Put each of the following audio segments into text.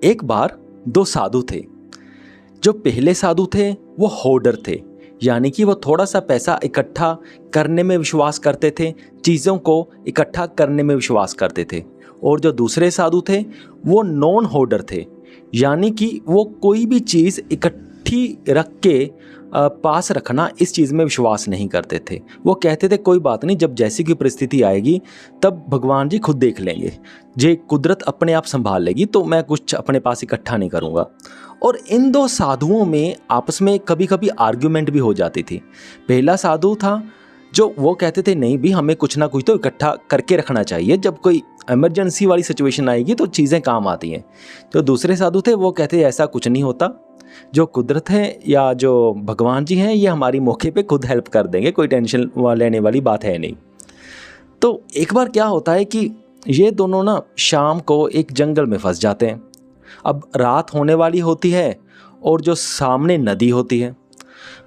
एक बार दो साधु थे। जो पहले साधु थे वो होर्डर थे, यानी कि वो थोड़ा सा पैसा इकट्ठा करने में विश्वास करते थे, चीज़ों को इकट्ठा करने में विश्वास करते थे। और जो दूसरे साधु थे वो नॉन होर्डर थे, यानी कि वो कोई भी चीज़ इकट्ठी रख के पास रखना, इस चीज़ में विश्वास नहीं करते थे। वो कहते थे कोई बात नहीं, जब जैसी की परिस्थिति आएगी तब भगवान जी खुद देख लेंगे, जे कुदरत अपने आप संभाल लेगी, तो मैं कुछ अपने पास इकट्ठा नहीं करूँगा। और इन दो साधुओं में आपस में कभी कभी आर्ग्यूमेंट भी हो जाती थी। पहला साधु था जो वो कहते थे नहीं भी, हमें कुछ ना कुछ तो इकट्ठा करके रखना चाहिए, जब कोई इमरजेंसी वाली सिचुएशन आएगी तो चीज़ें काम आती हैं। तो दूसरे साधु थे वो कहते ऐसा कुछ नहीं होता, जो कुदरत है या जो भगवान जी हैं ये हमारी मौके पे खुद हेल्प कर देंगे, कोई टेंशन लेने वाली बात है नहीं। तो एक बार क्या होता है कि ये दोनों ना शाम को एक जंगल में फंस जाते हैं। अब रात होने वाली होती है और जो सामने नदी होती है।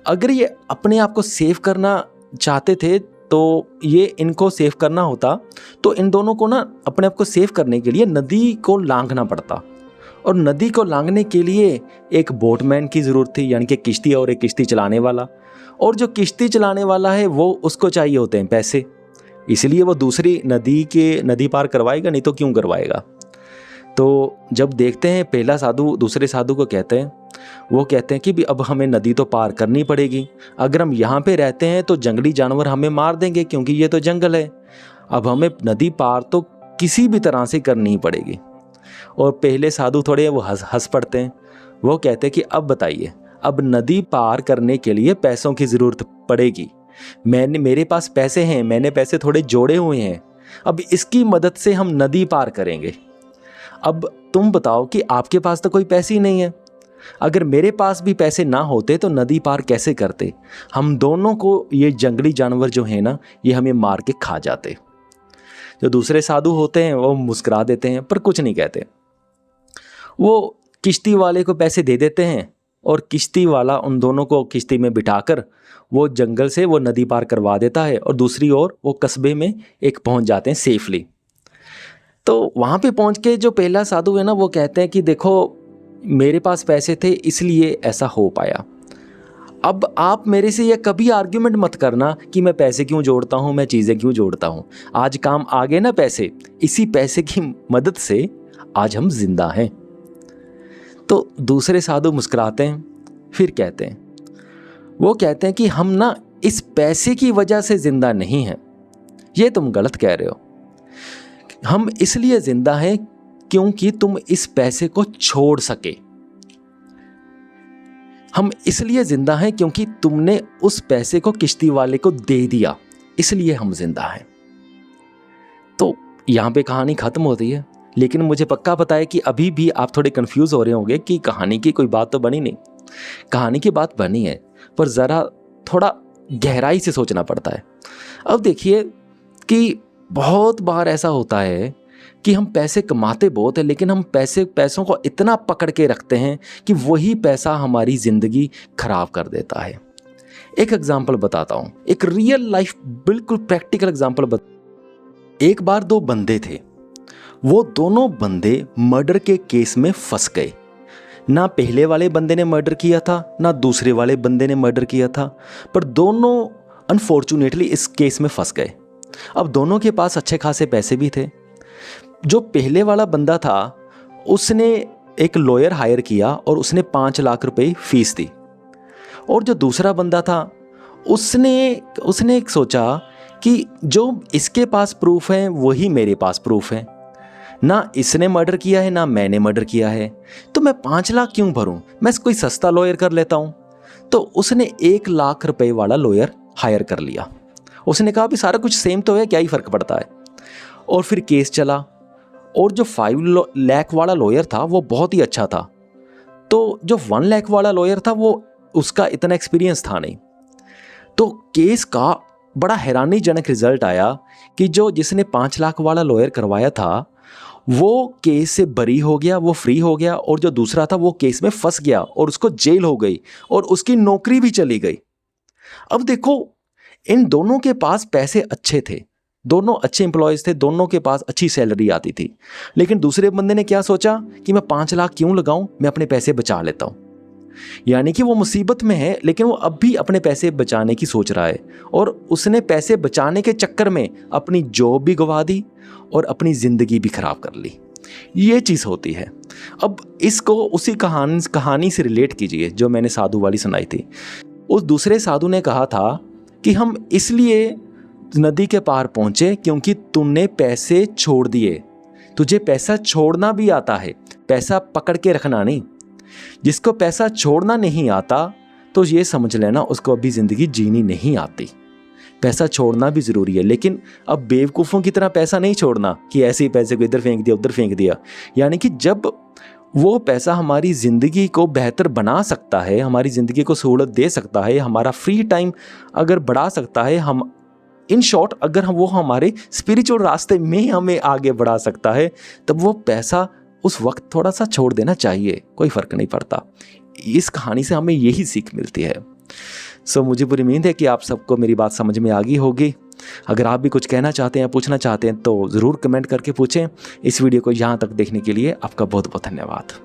अगर ये अपने आप को सेव करना चाहते थे तो ये इनको सेव करना होता, तो इन दोनों को ना अपने आप को सेव करने के लिए नदी को लांघना पड़ता। और नदी को लांघने के लिए एक बोटमैन की ज़रूरत थी, यानी कि किश्ती और एक किश्ती चलाने वाला। और जो किश्ती चलाने वाला है वो उसको चाहिए होते हैं पैसे, इसलिए वो दूसरी नदी पार करवाएगा, नहीं तो क्यों करवाएगा। तो जब देखते हैं पहला साधु दूसरे साधु को कहते हैं, वो कहते हैं कि भी अब हमें नदी तो पार करनी पड़ेगी, अगर हम यहाँ पे रहते हैं तो जंगली जानवर हमें मार देंगे क्योंकि ये तो जंगल है। अब हमें नदी पार तो किसी भी तरह से करनी ही पड़ेगी। और पहले साधु थोड़े वो हंस पड़ते हैं। वो कहते हैं कि अब बताइए, अब नदी पार करने के लिए पैसों की ज़रूरत पड़ेगी, मेरे पास पैसे हैं, मैंने पैसे थोड़े जोड़े हुए हैं, अब इसकी मदद से हम नदी पार करेंगे। अब तुम बताओ कि आपके पास तो कोई पैसे ही नहीं है, अगर मेरे पास भी पैसे ना होते तो नदी पार कैसे करते। हम दोनों को ये जंगली जानवर जो है ना ये हमें मार के खा जाते। जो दूसरे साधु होते हैं वो मुस्कुरा देते हैं पर कुछ नहीं कहते। वो किश्ती वाले को पैसे दे देते हैं और किश्ती वाला उन दोनों को किश्ती में बिठाकर वो जंगल से वो नदी पार करवा देता है और दूसरी ओर वो कस्बे में एक पहुंच जाते हैं सेफली। तो वहाँ पे पहुँच के जो पहला साधु है ना वो कहते हैं कि देखो मेरे पास पैसे थे इसलिए ऐसा हो पाया। अब आप मेरे से ये कभी आर्ग्यूमेंट मत करना कि मैं पैसे क्यों जोड़ता हूँ, मैं चीज़ें क्यों जोड़ता हूँ। आज काम आ गए ना पैसे, इसी पैसे की मदद से आज हम जिंदा हैं। तो दूसरे साधु मुस्कुराते हैं, फिर कहते हैं, वो कहते हैं कि हम ना इस पैसे की वजह से जिंदा नहीं हैं, ये तुम गलत कह रहे हो। हम इसलिए जिंदा हैं क्योंकि तुम इस पैसे को छोड़ सके। हम इसलिए जिंदा हैं क्योंकि तुमने उस पैसे को किश्ती वाले को दे दिया, इसलिए हम जिंदा हैं। तो यहां पे कहानी खत्म होती है, लेकिन मुझे पक्का पता है कि अभी भी आप थोड़े कंफ्यूज हो रहे होंगे कि कहानी की कोई बात तो बनी नहीं। कहानी की बात बनी है पर ज़रा थोड़ा गहराई से सोचना पड़ता है। अब देखिए कि बहुत बार ऐसा होता है कि हम पैसे कमाते बहुत है, लेकिन हम पैसों को इतना पकड़ के रखते हैं कि वही पैसा हमारी ज़िंदगी खराब कर देता है। एक एग्जाम्पल बताता हूँ, एक रियल लाइफ बिल्कुल प्रैक्टिकल एग्जाम्पल एक बार दो बंदे थे, वो दोनों बंदे मर्डर के केस में फंस गए। ना पहले वाले बंदे ने मर्डर किया था ना दूसरे वाले बंदे ने मर्डर किया था, पर दोनों अनफॉर्चुनेटली इस केस में फंस गए। अब दोनों के पास अच्छे खासे पैसे भी थे। जो पहले वाला बंदा था उसने एक लॉयर हायर किया और उसने 5 लाख रुपए फीस दी। और जो दूसरा बंदा था उसने एक सोचा कि जो इसके पास प्रूफ है वही मेरे पास प्रूफ है, ना इसने मर्डर किया है ना मैंने मर्डर किया है, तो मैं 5 लाख क्यों भरूं, मैं कोई सस्ता लॉयर कर लेता हूं। तो उसने 1 लाख रुपए वाला लॉयर हायर कर लिया। उसने कहा भी सारा कुछ सेम तो है, क्या ही फर्क पड़ता है। और फिर केस चला और जो 5 लाख वाला लॉयर था वो बहुत ही अच्छा था, तो जो 1 लाख वाला लॉयर था वो उसका इतना एक्सपीरियंस था नहीं। तो केस का बड़ा हैरानीजनक रिजल्ट आया कि जो जिसने 5 लाख वाला लॉयर करवाया था वो केस से बरी हो गया, वो फ्री हो गया, और जो दूसरा था वो केस में फंस गया और उसको जेल हो गई और उसकी नौकरी भी चली गई। अब देखो इन दोनों के पास पैसे अच्छे थे, दोनों अच्छे एम्प्लॉयज़ थे, दोनों के पास अच्छी सैलरी आती थी। लेकिन दूसरे बंदे ने क्या सोचा कि मैं 5 लाख क्यों लगाऊं, मैं अपने पैसे बचा लेता हूं। यानी कि वो मुसीबत में है लेकिन वो अब भी अपने पैसे बचाने की सोच रहा है, और उसने पैसे बचाने के चक्कर में अपनी जॉब भी गंवा दी और अपनी ज़िंदगी भी ख़राब कर ली। ये चीज़ होती है। अब इसको उसी कहानी से रिलेट कीजिए जो मैंने साधु वाली सुनाई थी। उस दूसरे साधु ने कहा था कि हम इसलिए नदी के पार पहुँचे क्योंकि तूने पैसे छोड़ दिए। तुझे पैसा छोड़ना भी आता है, पैसा पकड़ के रखना नहीं। जिसको पैसा छोड़ना नहीं आता तो ये समझ लेना उसको अभी ज़िंदगी जीनी नहीं आती। पैसा छोड़ना भी ज़रूरी है, लेकिन अब बेवकूफ़ों की तरह पैसा नहीं छोड़ना कि ऐसे ही पैसे को इधर फेंक दिया उधर फेंक दिया। यानी कि जब वो पैसा हमारी ज़िंदगी को बेहतर बना सकता है, हमारी ज़िंदगी को सहूलत दे सकता है, हमारा फ्री टाइम अगर बढ़ा सकता है, हम इन शॉर्ट अगर वो हमारे स्पिरिचुअल रास्ते में हमें आगे बढ़ा सकता है, तब वो पैसा उस वक्त थोड़ा सा छोड़ देना चाहिए, कोई फ़र्क नहीं पड़ता। इस कहानी से हमें यही सीख मिलती है। सो मुझे पूरी उम्मीद है कि आप सबको मेरी बात समझ में आ गई होगी। अगर आप भी कुछ कहना चाहते हैं, पूछना चाहते हैं तो ज़रूर कमेंट करके पूछें। इस वीडियो को यहाँ तक देखने के लिए आपका बहुत बहुत धन्यवाद।